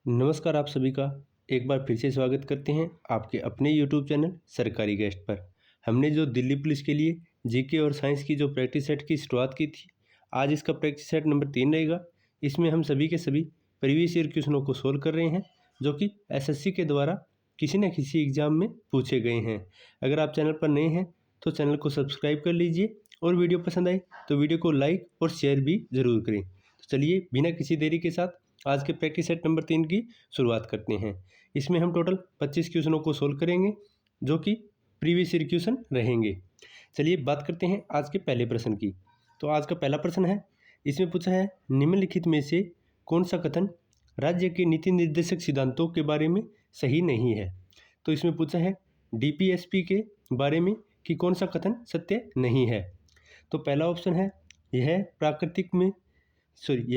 नमस्कार आप सभी का एक बार फिर से स्वागत करते हैं आपके अपने यूट्यूब चैनल सरकारी गेस्ट पर। हमने जो दिल्ली पुलिस के लिए जीके और साइंस की जो प्रैक्टिस सेट की शुरुआत की थी, आज इसका प्रैक्टिस सेट नंबर 3 रहेगा। इसमें हम सभी के सभी प्रीवियस ईयर क्वेश्चनों को सोल्व कर रहे हैं जो कि एसएससी के द्वारा किसी न किसी एग्जाम में पूछे गए हैं। अगर आप चैनल पर नए हैं तो चैनल को सब्सक्राइब कर लीजिए और वीडियो पसंद आए तो वीडियो को लाइक और शेयर भी ज़रूर करें। तो चलिए बिना किसी देरी के साथ आज के प्रैक्टिस सेट नंबर 3 की शुरुआत करते हैं। इसमें हम टोटल 25 क्वेश्चनों को सोल्व करेंगे जो कि प्रीवियस ईयर क्वेश्चन रहेंगे। चलिए बात करते हैं आज के पहले प्रश्न की। तो आज का पहला प्रश्न है, इसमें पूछा है निम्नलिखित में से कौन सा कथन राज्य के नीति निर्देशक सिद्धांतों के बारे में सही नहीं है। तो इसमें पूछा है डीपीएसपी के बारे में कि कौन सा कथन सत्य नहीं है। तो पहला ऑप्शन है यह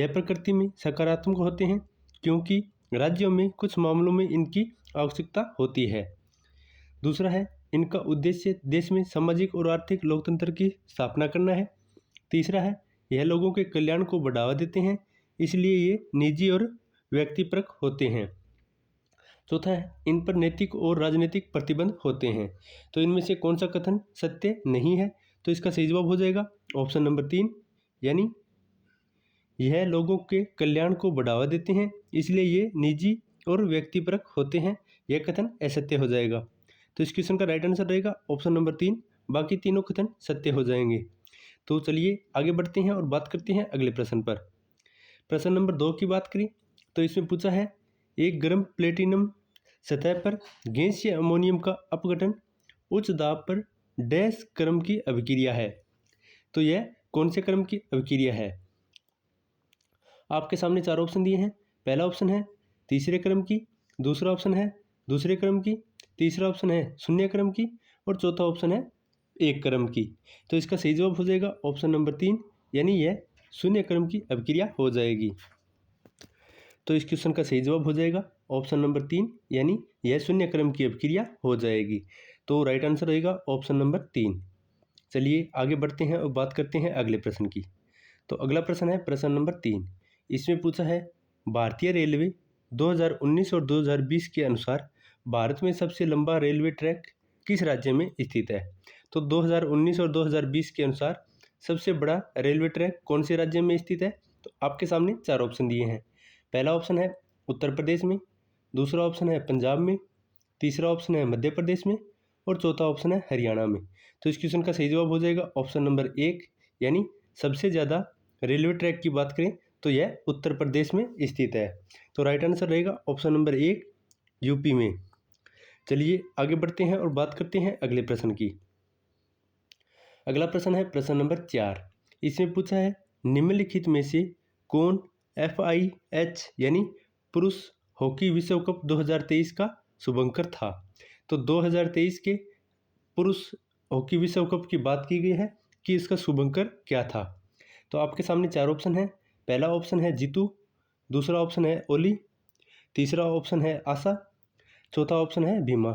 प्रकृति में सकारात्मक होते हैं क्योंकि राज्यों में कुछ मामलों में इनकी आवश्यकता होती है। दूसरा है इनका उद्देश्य देश में सामाजिक और आर्थिक लोकतंत्र की स्थापना करना है। तीसरा है यह लोगों के कल्याण को बढ़ावा देते हैं, इसलिए ये निजी और व्यक्तिपरक होते हैं। चौथा है इन पर नैतिक और राजनीतिक प्रतिबंध होते हैं। तो इनमें से कौन सा कथन सत्य नहीं है। तो इसका सही जवाब हो जाएगा ऑप्शन नंबर 3, यानी यह लोगों के कल्याण को बढ़ावा देते हैं, इसलिए ये निजी और व्यक्तिपरक होते हैं। यह कथन असत्य हो जाएगा। तो इस क्वेश्चन का राइट आंसर रहेगा ऑप्शन नंबर 3, बाकी तीनों कथन सत्य हो जाएंगे। तो चलिए आगे बढ़ते हैं और बात करते हैं अगले प्रश्न पर। प्रश्न नंबर 2 की बात करें तो इसमें पूछा है एक गर्म प्लेटिनम सतह पर गैस या अमोनियम का अपघटन उच्च दाब पर डैश क्रम की अभिक्रिया है। तो यह कौन से क्रम की अभिक्रिया है। आपके सामने 4 ऑप्शन दिए हैं। पहला ऑप्शन है तीसरे क्रम की, दूसरा ऑप्शन है दूसरे क्रम की, तीसरा ऑप्शन है शून्य क्रम की और चौथा ऑप्शन है एक क्रम की। तो इसका सही जवाब हो जाएगा ऑप्शन नंबर 3, यानी यह शून्य क्रम की अभिक्रिया हो जाएगी। तो इस क्वेश्चन का सही जवाब हो जाएगा ऑप्शन नंबर 3, यानी यह शून्य क्रम की अभिक्रिया हो जाएगी। तो राइट आंसर रहेगा ऑप्शन नंबर 3। चलिए आगे बढ़ते हैं और बात करते हैं अगले प्रश्न की। तो अगला प्रश्न है प्रश्न नंबर 3। इसमें पूछा है भारतीय रेलवे 2019 और 2020 के अनुसार भारत में सबसे लंबा रेलवे ट्रैक किस राज्य में स्थित है। तो 2019 और 2020 के अनुसार सबसे बड़ा रेलवे ट्रैक कौन से राज्य में स्थित है। तो आपके सामने 4 ऑप्शन दिए हैं। पहला ऑप्शन है उत्तर प्रदेश में, दूसरा ऑप्शन है पंजाब में, तीसरा ऑप्शन है मध्य प्रदेश में और चौथा ऑप्शन है हरियाणा में। तो इस क्वेश्चन का सही जवाब हो जाएगा ऑप्शन नंबर 1, यानी सबसे ज़्यादा रेलवे ट्रैक की बात करें तो यह उत्तर प्रदेश में स्थित है। तो राइट आंसर रहेगा ऑप्शन नंबर 1, यूपी में। चलिए आगे बढ़ते हैं और बात करते हैं अगले प्रश्न की। अगला प्रश्न है प्रश्न नंबर 4। इसमें पूछा है निम्नलिखित में से कौन FIH यानी पुरुष हॉकी विश्व कप 2023 का शुभंकर था। तो 2023 के पुरुष हॉकी विश्व कप की बात की गई है कि इसका शुभंकर क्या था। तो आपके सामने 4 ऑप्शन है। पहला ऑप्शन है जीतू, दूसरा ऑप्शन है ओली, तीसरा ऑप्शन है आशा, चौथा ऑप्शन है भीमा।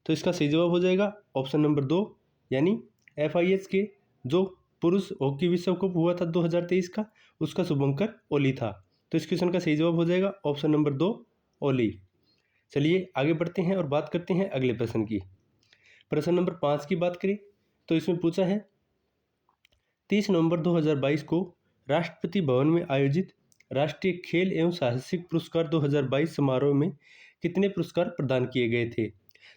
तो इसका सही जवाब हो जाएगा ऑप्शन नंबर 2, यानी FIH के जो पुरुष हॉकी विश्व कप हुआ था 2023 का, उसका शुभंकर ओली था। तो इस क्वेश्चन का सही जवाब हो जाएगा ऑप्शन नंबर 2, ओली। चलिए आगे बढ़ते हैं और बात करते हैं अगले प्रश्न की। प्रश्न नंबर 5 की बात करें तो इसमें पूछा है 30 नवंबर 2022 को राष्ट्रपति भवन में आयोजित राष्ट्रीय खेल एवं साहसिक पुरस्कार 2022 समारोह में कितने पुरस्कार प्रदान किए गए थे।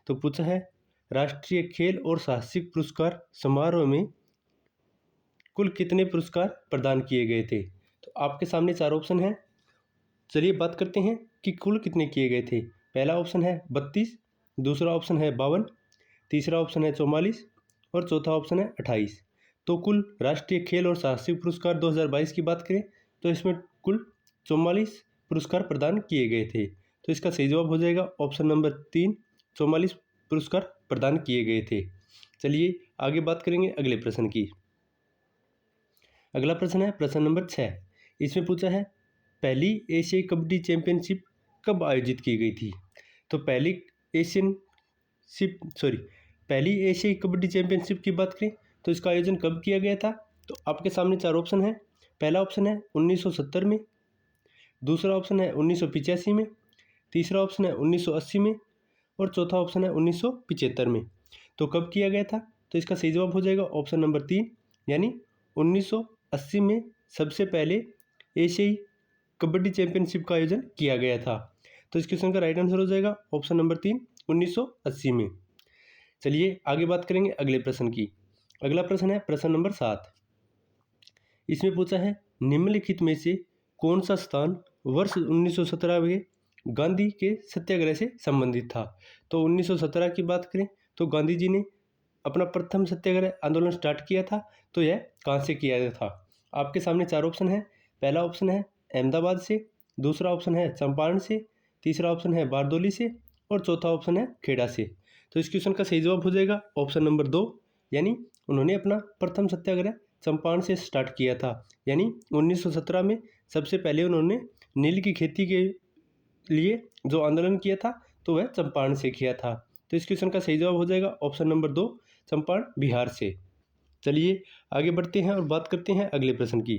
तो पूछा है राष्ट्रीय खेल और साहसिक पुरस्कार समारोह में कुल कितने पुरस्कार प्रदान किए गए थे। तो आपके सामने 4 ऑप्शन हैं। चलिए बात करते हैं कि कुल कितने किए गए थे। पहला ऑप्शन है 32, दूसरा ऑप्शन है 52, तीसरा ऑप्शन है 44 और चौथा ऑप्शन है 28। तो कुल राष्ट्रीय खेल और साहसिक पुरस्कार 2022 की बात करें तो इसमें कुल 44 पुरस्कार प्रदान किए गए थे। तो इसका सही जवाब हो जाएगा ऑप्शन नंबर 3, 44 पुरस्कार प्रदान किए गए थे। चलिए आगे बात करेंगे अगले प्रश्न की। अगला प्रश्न है प्रश्न नंबर 6। इसमें पूछा है पहली एशियाई कबड्डी चैंपियनशिप कब आयोजित की गई थी। तो पहली एशियाई कबड्डी चैंपियनशिप की बात करें तो इसका आयोजन कब किया गया था। तो आपके सामने 4 ऑप्शन है। पहला ऑप्शन है 1970 में, दूसरा ऑप्शन है 1985 में, तीसरा ऑप्शन है 1980 में और चौथा ऑप्शन है 1975 में। तो कब किया गया था? तो इसका सही जवाब हो जाएगा ऑप्शन नंबर 3, यानी 1980 में सबसे पहले एशियाई कबड्डी चैंपियनशिप का आयोजन किया गया था। तो इस क्वेश्चन का राइट आंसर हो जाएगा ऑप्शन नंबर 3, 1980 में। चलिए आगे बात करेंगे अगले प्रश्न की। अगला प्रश्न है प्रश्न नंबर 7। इसमें पूछा है निम्नलिखित में से कौन सा स्थान वर्ष 1917 में गांधी के सत्याग्रह से संबंधित था? तो 1917 की बात करें तो गांधी जी ने अपना प्रथम सत्याग्रह आंदोलन स्टार्ट किया था, तो यह कहाँ से किया गया था? आपके सामने 4 ऑप्शन है। पहला ऑप्शन है अहमदाबाद से, दूसरा ऑप्शन है चंपारण से, तीसरा ऑप्शन है बारदौली से और चौथा ऑप्शन है खेड़ा से। तो इस क्वेश्चन का सही जवाब हो जाएगा ऑप्शन नंबर 2, यानी उन्होंने अपना प्रथम सत्याग्रह चंपारण से स्टार्ट किया था, यानी 1917 में सबसे पहले उन्होंने नील की खेती के लिए जो आंदोलन किया था तो वह चंपारण से किया था। तो इस क्वेश्चन का सही जवाब हो जाएगा ऑप्शन नंबर 2, चंपारण बिहार से। चलिए आगे बढ़ते हैं और बात करते हैं अगले प्रश्न की।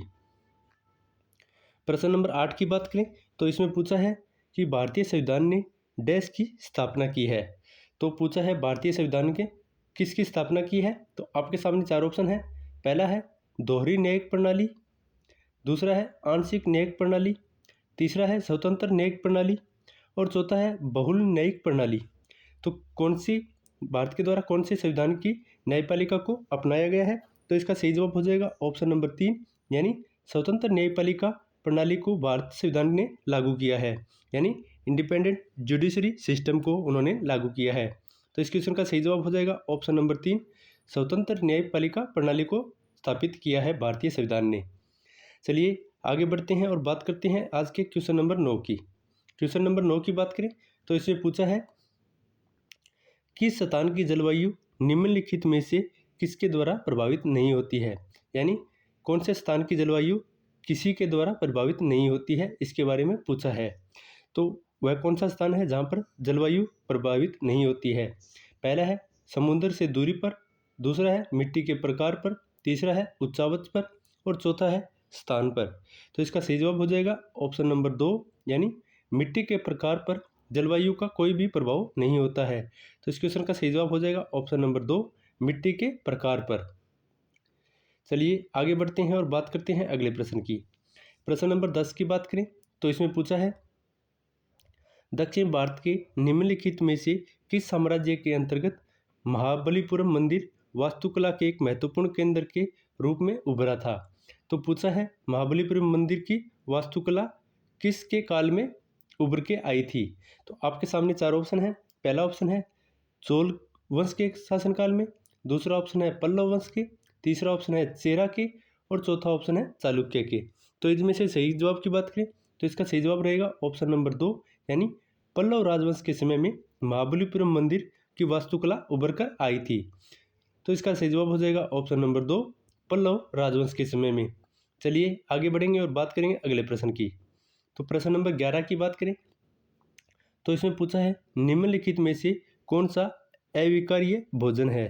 प्रश्न नंबर 8 की बात करें तो इसमें पूछा है कि भारतीय संविधान ने डैश की स्थापना की है। तो पूछा है भारतीय संविधान के किसकी स्थापना की है? तो आपके सामने 4 ऑप्शन है। पहला है दोहरी न्यायिक प्रणाली, दूसरा है आंशिक न्यायिक प्रणाली, तीसरा है स्वतंत्र न्यायिक प्रणाली और चौथा है बहुल न्यायिक प्रणाली। तो कौन सी भारत के द्वारा कौन से संविधान की न्यायपालिका को अपनाया गया है? तो इसका सही जवाब हो जाएगा ऑप्शन नंबर 3, यानी स्वतंत्र न्यायपालिका प्रणाली को भारत संविधान ने लागू किया है, यानी इंडिपेंडेंट जुडिशरी सिस्टम को उन्होंने लागू किया है। तो इस क्वेश्चन का सही जवाब हो जाएगा ऑप्शन नंबर 3, स्वतंत्र न्यायपालिका प्रणाली को स्थापित किया है भारतीय संविधान ने। चलिए आगे बढ़ते हैं और बात करते हैं आज के क्वेश्चन नंबर 9 की। क्वेश्चन नंबर 9 की बात करें तो इसमें पूछा है किस स्थान की जलवायु निम्नलिखित में से किसके द्वारा प्रभावित नहीं होती है? यानी कौन से स्थान की जलवायु किसी के द्वारा प्रभावित नहीं होती है, इसके बारे में पूछा है। तो वह कौन सा स्थान है जहाँ पर जलवायु प्रभावित नहीं होती है? पहला है समुद्र से दूरी पर, दूसरा है मिट्टी के प्रकार पर, तीसरा है उच्चावच पर और चौथा है स्थान पर। तो इसका सही जवाब हो जाएगा ऑप्शन नंबर 2, यानी मिट्टी के प्रकार पर जलवायु का कोई भी प्रभाव नहीं होता है। तो इस क्वेश्चन का सही जवाब हो जाएगा ऑप्शन नंबर 2, मिट्टी के प्रकार पर। चलिए आगे बढ़ते हैं और बात करते हैं अगले प्रश्न की। प्रश्न नंबर 10 की बात करें तो इसमें पूछा है दक्षिण भारत के निम्नलिखित में से किस साम्राज्य के अंतर्गत महाबलीपुरम मंदिर वास्तुकला के एक महत्वपूर्ण केंद्र के रूप में उभरा था? तो पूछा है महाबलीपुरम मंदिर की वास्तुकला किसके काल में उभर के आई थी? तो आपके सामने 4 ऑप्शन है। पहला ऑप्शन है चोल वंश के शासनकाल में, दूसरा ऑप्शन है पल्लव वंश के, तीसरा ऑप्शन है चेरा के और चौथा ऑप्शन है चालुक्य के। तो इसमें से सही जवाब की बात करें तो इसका सही जवाब रहेगा ऑप्शन नंबर 2, यानी पल्लव राजवंश के समय में महाबलीपुरम मंदिर की वास्तुकला उभर कर आई थी। तो इसका सही जवाब हो जाएगा ऑप्शन नंबर 2, पल्लव राजवंश के समय में। चलिए आगे बढ़ेंगे और बात करेंगे अगले प्रश्न की। तो प्रश्न नंबर 11 की बात करें तो इसमें पूछा है निम्नलिखित में से कौन सा अविकार्य भोजन है?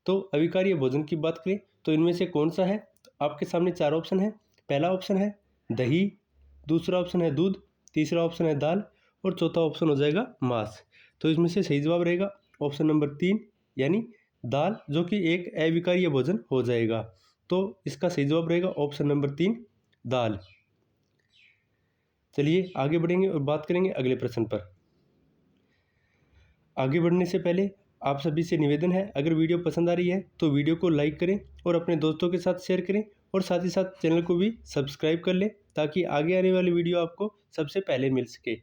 तो अविकार्य भोजन की बात करें तो इनमें से कौन सा है? तो आपके सामने 4 ऑप्शन है। पहला ऑप्शन है दही, दूसरा ऑप्शन है दूध, तीसरा ऑप्शन है दाल और चौथा ऑप्शन हो जाएगा मांस। तो इसमें से सही जवाब रहेगा ऑप्शन नंबर 3, यानी दाल, जो कि एक अविकार्य भोजन हो जाएगा। तो इसका सही जवाब रहेगा ऑप्शन नंबर 3, दाल। चलिए आगे बढ़ेंगे और बात करेंगे अगले प्रश्न पर। आगे बढ़ने से पहले आप सभी से निवेदन है, अगर वीडियो पसंद आ रही है तो वीडियो को लाइक करें और अपने दोस्तों के साथ शेयर करें और साथ ही साथ चैनल को भी सब्सक्राइब कर लें ताकि आगे आने वाली वीडियो आपको सबसे पहले मिल सके।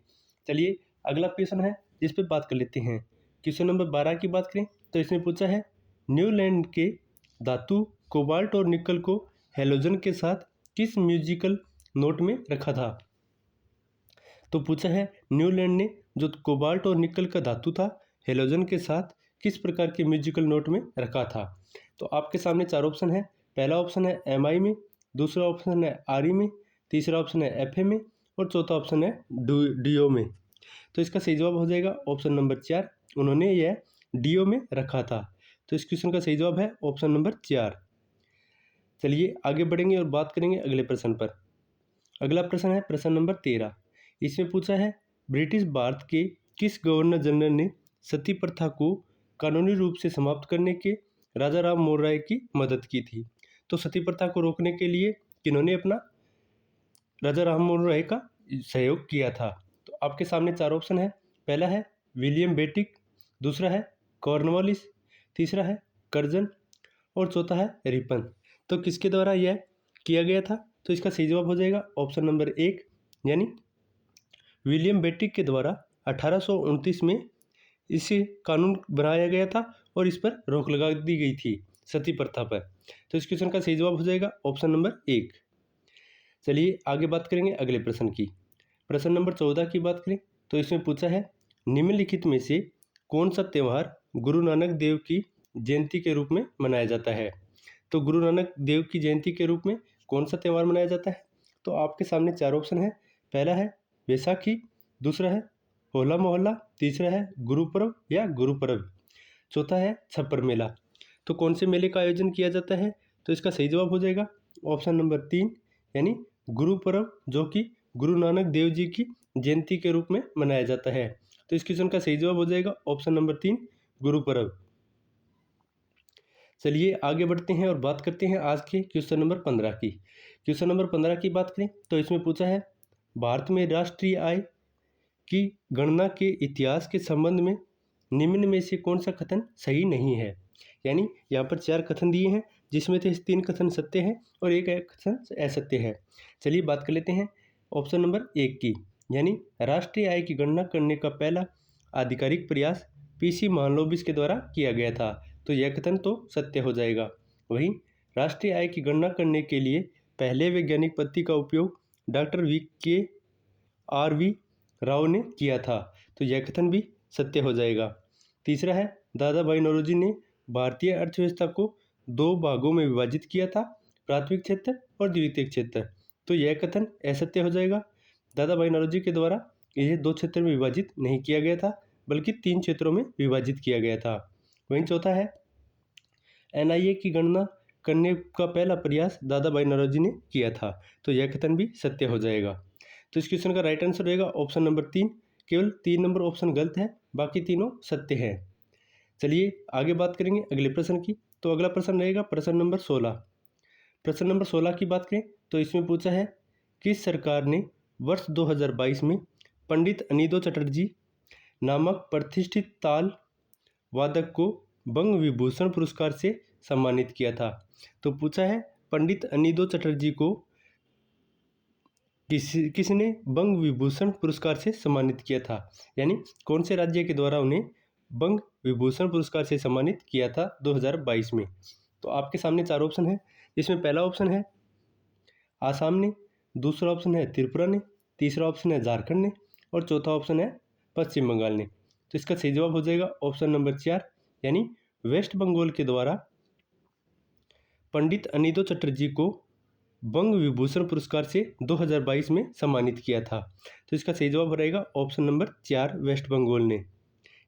चलिए अगला क्वेश्चन है जिस पर बात कर लेते हैं। क्वेश्चन नंबर 12 की बात करें तो इसमें पूछा है न्यूलैंड के धातु कोबाल्ट और निकल को हेलोजन के साथ किस म्यूजिकल नोट में रखा था? तो पूछा है न्यूलैंड ने जो कोबाल्ट और निकल का धातु था हेलोजन के साथ किस प्रकार के म्यूजिकल नोट में रखा था? तो आपके सामने 4 ऑप्शन है। पहला ऑप्शन है एमआई में, दूसरा ऑप्शन है आरई में, तीसरा ऑप्शन है एफए में और चौथा ऑप्शन है डीओ में। तो इसका सही जवाब हो जाएगा ऑप्शन नंबर 4, उन्होंने यह डीओ में रखा था। तो इस क्वेश्चन का सही जवाब है ऑप्शन नंबर 4। चलिए आगे बढ़ेंगे और बात करेंगे अगले प्रश्न पर। अगला प्रश्न है प्रश्न नंबर 13। इसमें पूछा है ब्रिटिश भारत के किस गवर्नर जनरल ने सती प्रथा को कानूनी रूप से समाप्त करने के राजा राम मोहन राय की मदद की थी? तो सती प्रथा को रोकने के लिए किन्होंने अपना राजा राम मोहन राय का सहयोग किया था? तो आपके सामने चार ऑप्शन है। पहला है विलियम बेटिक, दूसरा है कॉर्नवालिस, तीसरा है कर्जन और चौथा है रिपन। तो किसके द्वारा यह किया गया था? तो इसका सही जवाब हो जाएगा ऑप्शन नंबर 1, यानी विलियम बेटिक के द्वारा 1829 में इसे कानून बनाया गया था और इस पर रोक लगा दी गई थी सती प्रथा पर। तो इस क्वेश्चन का सही जवाब हो जाएगा ऑप्शन नंबर 1। चलिए आगे बात करेंगे अगले प्रश्न की। प्रश्न नंबर 14 की बात करें तो इसमें पूछा है निम्नलिखित में से कौन सा त्यौहार गुरु नानक देव की जयंती के रूप में मनाया जाता है? तो गुरु नानक देव की जयंती के रूप में कौन सा त्यौहार मनाया जाता है? तो आपके सामने चार ऑप्शन है। पहला है बैसाखी, दूसरा है होला मोहल्ला, तीसरा है गुरुपर्व या गुरुपर्व, चौथा है छप्पर मेला। तो कौन से मेले का आयोजन किया जाता है? तो इसका सही जवाब हो जाएगा ऑप्शन नंबर 3, यानी गुरुपर्व, जो कि गुरु नानक देव जी की जयंती के रूप में मनाया जाता है। तो इस क्वेश्चन का सही जवाब हो जाएगा ऑप्शन नंबर 3, गुरुपर्व। चलिए आगे बढ़ते हैं और बात करते हैं आज के क्वेश्चन नंबर 15 की। क्वेश्चन नंबर 15 की बात करें तो इसमें पूछा है भारत में राष्ट्रीय आय की गणना के इतिहास के संबंध में निम्न में से कौन सा कथन सही नहीं है? यानी यहाँ पर 4 कथन दिए हैं जिसमें से 3 कथन सत्य हैं और एक कथन असत्य है। चलिए बात कर लेते हैं ऑप्शन नंबर 1 की, यानी राष्ट्रीय आय की गणना करने का पहला आधिकारिक प्रयास पीसी महालनोबिस के द्वारा किया गया था। तो यह कथन तो सत्य हो जाएगा। वहीं राष्ट्रीय आय की गणना करने के लिए पहले वैज्ञानिक पद्धति का उपयोग डॉक्टर VKRV राव ने किया था। तो यह कथन भी सत्य हो जाएगा। तीसरा है दादा भाई नौरोजी ने भारतीय अर्थव्यवस्था को 2 भागों में विभाजित किया था, प्राथमिक क्षेत्र और द्वितीयक क्षेत्र। तो यह कथन असत्य हो जाएगा। दादा भाई नौरोजी के द्वारा इसे 2 क्षेत्र में विभाजित नहीं किया गया था, बल्कि 3 क्षेत्रों में विभाजित किया गया था। वहीं चौथा है NIA की गणना करने का पहला प्रयास दादा भाई नौरोजी ने किया था। तो यह कथन भी सत्य हो जाएगा। तो इस क्वेश्चन का राइट आंसर रहेगा ऑप्शन नंबर 3। केवल 3 नंबर ऑप्शन गलत है, बाकी तीनों सत्य हैं। चलिए आगे बात करेंगे अगले प्रश्न की। तो अगला प्रश्न रहेगा प्रश्न नंबर 16। प्रश्न नंबर 16 की बात करें तो इसमें पूछा है किस सरकार ने वर्ष 2022 में पंडित अनीदो चटर्जी नामक प्रतिष्ठित ताल वादक को बंग विभूषण पुरस्कार से सम्मानित किया था? तो पूछा है पंडित अनीदो चटर्जी को किसने बंग विभूषण पुरस्कार से सम्मानित किया था, यानी कौन से राज्य के द्वारा उन्हें बंग विभूषण पुरस्कार से सम्मानित किया था 2022 में? तो आपके सामने 4 ऑप्शन है। इसमें पहला ऑप्शन है आसाम ने, दूसरा ऑप्शन है त्रिपुरा ने, तीसरा ऑप्शन है झारखंड ने और चौथा ऑप्शन है पश्चिम बंगाल ने। तो इसका सही जवाब हो जाएगा ऑप्शन नंबर 4, यानी वेस्ट बंगाल के द्वारा पंडित अनीदो चटर्जी को बंग विभूषण पुरस्कार से 2022 में सम्मानित किया था। तो इसका सही जवाब रहेगा ऑप्शन नंबर 4, वेस्ट बंगाल ने,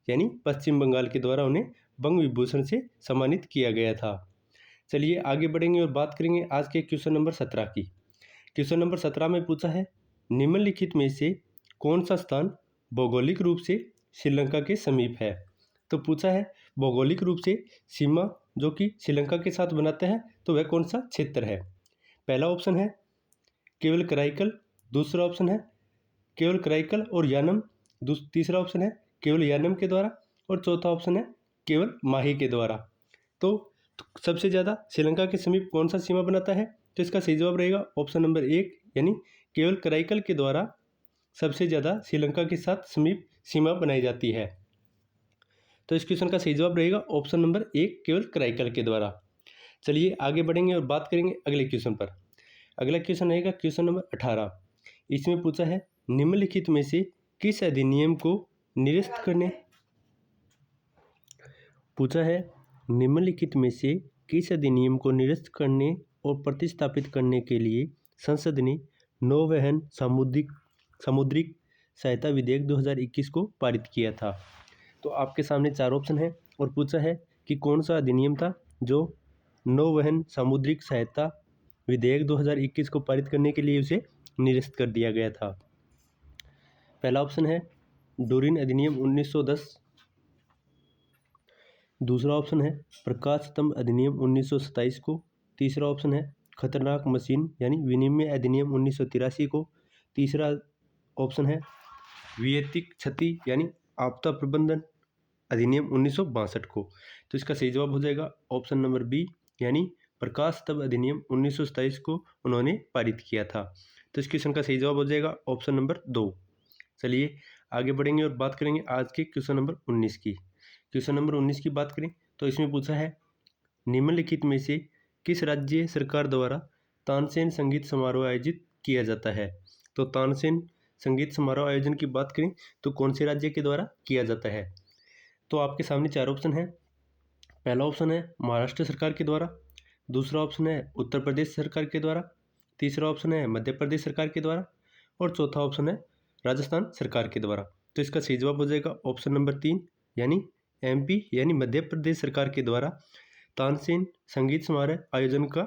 यानी पश्चिम बंगाल के द्वारा उन्हें बंग विभूषण से सम्मानित किया गया था। चलिए आगे बढ़ेंगे और बात करेंगे आज के क्वेश्चन नंबर 17 की। क्वेश्चन नंबर 17 में पूछा है निम्नलिखित में से कौन सा स्थान भौगोलिक रूप से श्रीलंका के समीप है? तो पूछा है भौगोलिक रूप से सीमा जो कि श्रीलंका के साथ बनाता है, तो वह कौन सा क्षेत्र है? पहला ऑप्शन है केवल कराईकल, दूसरा ऑप्शन है केवल कराईकल और यानम, तीसरा ऑप्शन है केवल यानम के द्वारा और चौथा ऑप्शन है केवल माही के द्वारा। तो सबसे ज़्यादा श्रीलंका के समीप कौन सा सीमा बनाता है? तो इसका सही जवाब रहेगा ऑप्शन नंबर 1, यानी केवल कराईकल के द्वारा सबसे ज़्यादा श्रीलंका के साथ समीप सीमा बनाई जाती है। तो इस क्वेश्चन का सही जवाब रहेगा ऑप्शन नंबर 1, केवल कराईकल के द्वारा। चलिए आगे बढ़ेंगे और बात करेंगे अगले क्वेश्चन पर। अगला क्वेश्चन रहेगा क्वेश्चन नंबर 18। इसमें पूछा है निम्नलिखित में से किस अधिनियम को निरस्त करने निम्नलिखित में से किस अधिनियम को निरस्त करने और प्रतिस्थापित करने के लिए संसद ने नौवहन सामुद्रिक सहायता विधेयक 2021 को पारित किया था? तो आपके सामने 4 ऑप्शन है और पूछा है कि कौन सा अधिनियम था जो नौवहन सामुद्रिक सहायता विधेयक 2021 को पारित करने के लिए उसे निरस्त कर दिया गया था। पहला ऑप्शन है डोरिन अधिनियम 1910। दूसरा ऑप्शन है प्रकाश स्तंभ अधिनियम 1927 को। तीसरा ऑप्शन है खतरनाक मशीन यानी विनिमय अधिनियम 1983 को। तीसरा ऑप्शन है वित्तीय क्षति यानी आपदा प्रबंधन अधिनियम 1962 को। तो इसका सही जवाब हो जाएगा ऑप्शन नंबर बी, यानी प्रकाश स्तंभ अधिनियम 1927 को उन्होंने पारित किया था। तो इस क्वेश्चन का सही जवाब हो जाएगा ऑप्शन नंबर 2। चलिए आगे बढ़ेंगे और बात करेंगे आज के क्वेश्चन नंबर 19 की। क्वेश्चन नंबर 19 की बात करें तो इसमें पूछा है निम्नलिखित में से किस राज्य सरकार द्वारा तानसेन संगीत समारोह आयोजित किया जाता है। तो तानसेन संगीत समारोह आयोजन की बात करें तो कौन से राज्य के द्वारा किया जाता है। तो आपके सामने चार ऑप्शन है। पहला ऑप्शन है महाराष्ट्र सरकार के द्वारा, दूसरा ऑप्शन है उत्तर प्रदेश सरकार के द्वारा, तीसरा ऑप्शन है मध्य प्रदेश सरकार के द्वारा और चौथा ऑप्शन है राजस्थान सरकार के द्वारा। तो इसका सही जवाब हो जाएगा ऑप्शन नंबर 3, यानी एमपी यानी मध्य प्रदेश सरकार के द्वारा तानसेन संगीत समारोह आयोजन का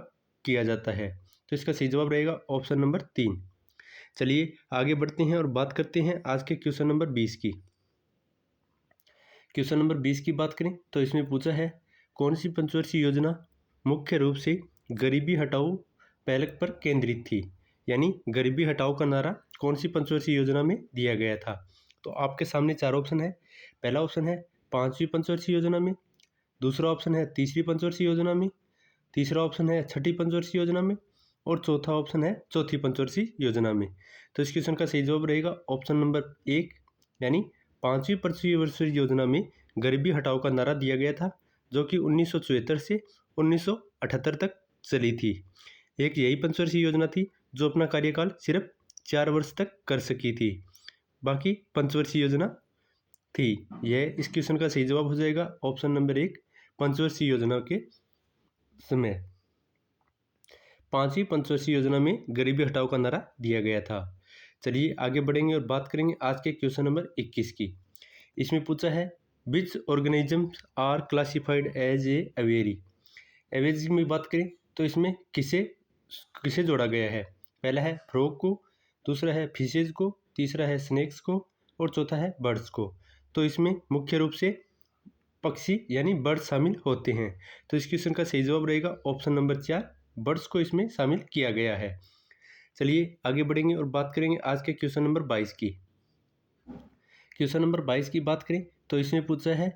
किया जाता है। तो इसका सही जवाब रहेगा ऑप्शन नंबर 3। चलिए आगे बढ़ते हैं और बात करते हैं आज के क्वेश्चन नंबर 20 की। क्वेश्चन नंबर 20 की बात करें तो इसमें पूछा है कौन सी पंचवर्षीय योजना मुख्य रूप से गरीबी हटाओ पहल पर केंद्रित थी। यानी गरीबी हटाओ का नारा कौन सी पंचवर्षीय योजना में दिया गया था। तो आपके सामने चार ऑप्शन है। पहला ऑप्शन है 5वीं पंचवर्षीय योजना में, दूसरा ऑप्शन है 3री पंचवर्षीय योजना में, तीसरा ऑप्शन है 6ठी पंचवर्षीय योजना में और चौथा ऑप्शन है 4थी पंचवर्षीय योजना में। तो इस क्वेश्चन का सही जवाब रहेगा ऑप्शन नंबर 1, यानी 5वीं पंचवर्षीय योजना में गरीबी हटाओ का नारा दिया गया था, जो कि 1974 से 1978 तक चली थी। एक यही पंचवर्षीय योजना थी जो अपना कार्यकाल सिर्फ 4 वर्ष तक कर सकी थी, बाकी पंचवर्षीय योजना थी। यह इस क्वेश्चन का सही जवाब हो जाएगा ऑप्शन नंबर 1, पंचवर्षीय योजना के समय 5वीं पंचवर्षीय योजना में गरीबी हटाओ का नारा दिया गया था। चलिए आगे बढ़ेंगे और बात करेंगे आज के क्वेश्चन नंबर 21 की। इसमें पूछा है which organisms are classified as a aviary. Aviary में बात करें तो इसमें किसे जोड़ा गया है। पहला है फ्रॉग को, दूसरा है फिशेज को, तीसरा है स्नेक्स को और चौथा है बर्ड्स को। तो इसमें मुख्य रूप से पक्षी यानी बर्ड शामिल होते हैं। तो इस क्वेश्चन का सही जवाब रहेगा ऑप्शन नंबर 4, बर्ड्स को इसमें शामिल किया गया है। चलिए आगे बढ़ेंगे और बात करेंगे आज के क्वेश्चन नंबर 22 की। क्वेश्चन नंबर 22 की बात करें तो इसमें पूछा है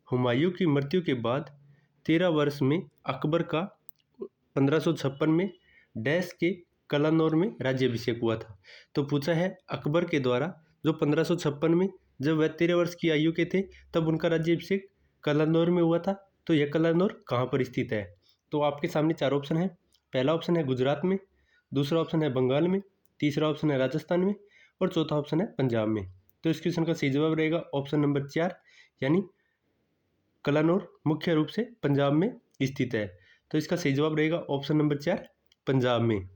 हुमायूं की मृत्यु के बाद 13 वर्ष में अकबर का 1556 में डैश के कलानौर में राज्याभिषेक हुआ था। तो पूछा है अकबर के द्वारा जो 1556 में जब वह 13 वर्ष की आयु के थे तब उनका राज्याभिषेक कलानौर में हुआ था। तो यह कलानौर कहाँ पर स्थित है। तो आपके सामने चार ऑप्शन है। पहला ऑप्शन है गुजरात में, दूसरा ऑप्शन है बंगाल में, तीसरा ऑप्शन है राजस्थान में और चौथा ऑप्शन है पंजाब में। तो इस क्वेश्चन का सही जवाब रहेगा ऑप्शन नंबर 4, यानी कलानौर मुख्य रूप से पंजाब में स्थित है। तो इसका सही जवाब रहेगा ऑप्शन नंबर 4, पंजाब में।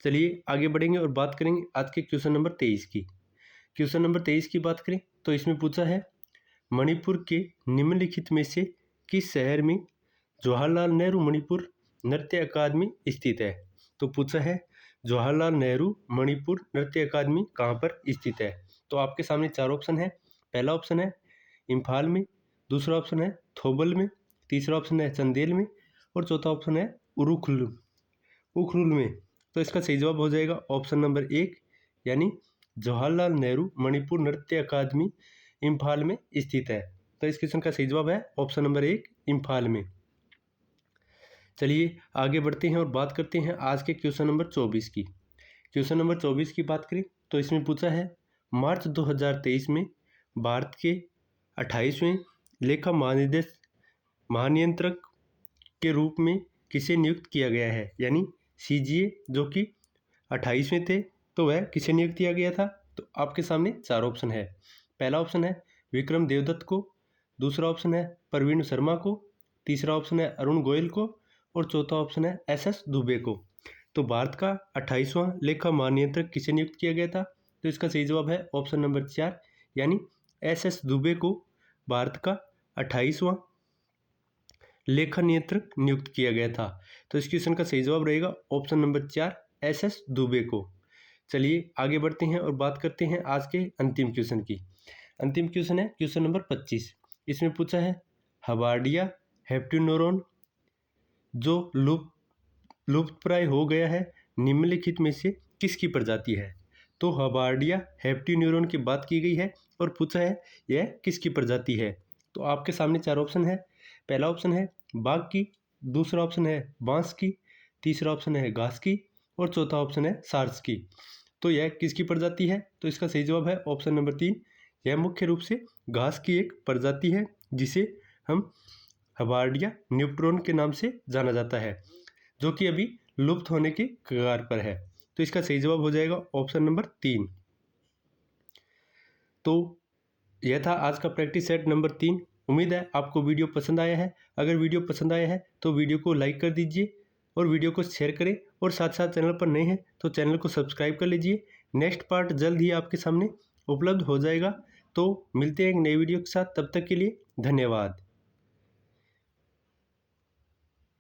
चलिए आगे बढ़ेंगे और बात करेंगे आज के क्वेश्चन नंबर 23 की। क्वेश्चन नंबर 23 की बात करें तो इसमें पूछा है मणिपुर के निम्नलिखित में से किस शहर में जवाहरलाल नेहरू मणिपुर नृत्य अकादमी स्थित है। तो पूछा है जवाहरलाल नेहरू मणिपुर नृत्य अकादमी कहाँ पर स्थित है। तो आपके सामने चार ऑप्शन है। पहला ऑप्शन है इम्फाल में, दूसरा ऑप्शन है थोबल में, तीसरा ऑप्शन है चंदेल में और चौथा ऑप्शन है उखरुल में। तो इसका सही जवाब हो जाएगा ऑप्शन नंबर 1, यानी जवाहरलाल नेहरू मणिपुर नृत्य अकादमी इम्फाल में स्थित है। तो इस क्वेश्चन का सही जवाब है ऑप्शन नंबर 1, इम्फाल में। चलिए आगे बढ़ते हैं और बात करते हैं आज के क्वेश्चन नंबर 24 की। क्वेश्चन नंबर 24 की बात करें तो इसमें पूछा है मार्च 2023 में भारत के 28वें लेखा महानियंत्रक के रूप में किसे नियुक्त किया गया है। यानी CGA जो कि 28वें थे तो वह किसे नियुक्त किया गया था। तो आपके सामने चार ऑप्शन है। पहला ऑप्शन है विक्रम देवदत्त को, दूसरा ऑप्शन है प्रवीण शर्मा को, तीसरा ऑप्शन है अरुण गोयल को और चौथा ऑप्शन है SS दुबे को। तो भारत का 28वां लेखा महानियंत्रक किसे नियुक्त किया गया था। तो इसका सही जवाब है ऑप्शन नंबर 4, यानी SS दुबे को भारत का 28वां लेखा नियंत्रक नियुक्त किया गया था। तो इस क्वेश्चन का सही जवाब रहेगा ऑप्शन नंबर 4, SS दुबे को। चलिए आगे बढ़ते हैं और बात करते हैं आज के अंतिम क्वेश्चन की। अंतिम क्वेश्चन है क्वेश्चन नंबर 25। इसमें पूछा है हबार्डिया हेप्ट्यूनोरॉन जो लुप्तप्राय हो गया है निम्नलिखित में से किसकी प्रजाति है। तो हबार्डिया हेप्ट्यूनोरॉन की बात की गई है और पूछा है यह किसकी प्रजाति है। तो आपके सामने चार ऑप्शन है। पहला ऑप्शन है बाघ की, दूसरा ऑप्शन है बांस की, तीसरा ऑप्शन है घास की और चौथा ऑप्शन है सार्स की। तो यह किसकी प्रजाति है। तो इसका सही जवाब है ऑप्शन नंबर 3। यह मुख्य रूप से घास की एक प्रजाति है जिसे हम हबार्डिया न्यूप्ट्रॉन के नाम से जाना जाता है, जो कि अभी लुप्त होने के कगार पर है। तो इसका सही जवाब हो जाएगा ऑप्शन नंबर 3। तो यह था आज का प्रैक्टिस सेट नंबर 3। उम्मीद है आपको वीडियो पसंद आया है। अगर वीडियो पसंद आया है तो वीडियो को लाइक कर दीजिए और वीडियो को शेयर करें, और साथ साथ चैनल पर नए हैं तो चैनल को सब्सक्राइब कर लीजिए। नेक्स्ट पार्ट जल्द ही आपके सामने उपलब्ध हो जाएगा। तो मिलते हैं एक नई वीडियो के साथ, तब तक के लिए धन्यवाद।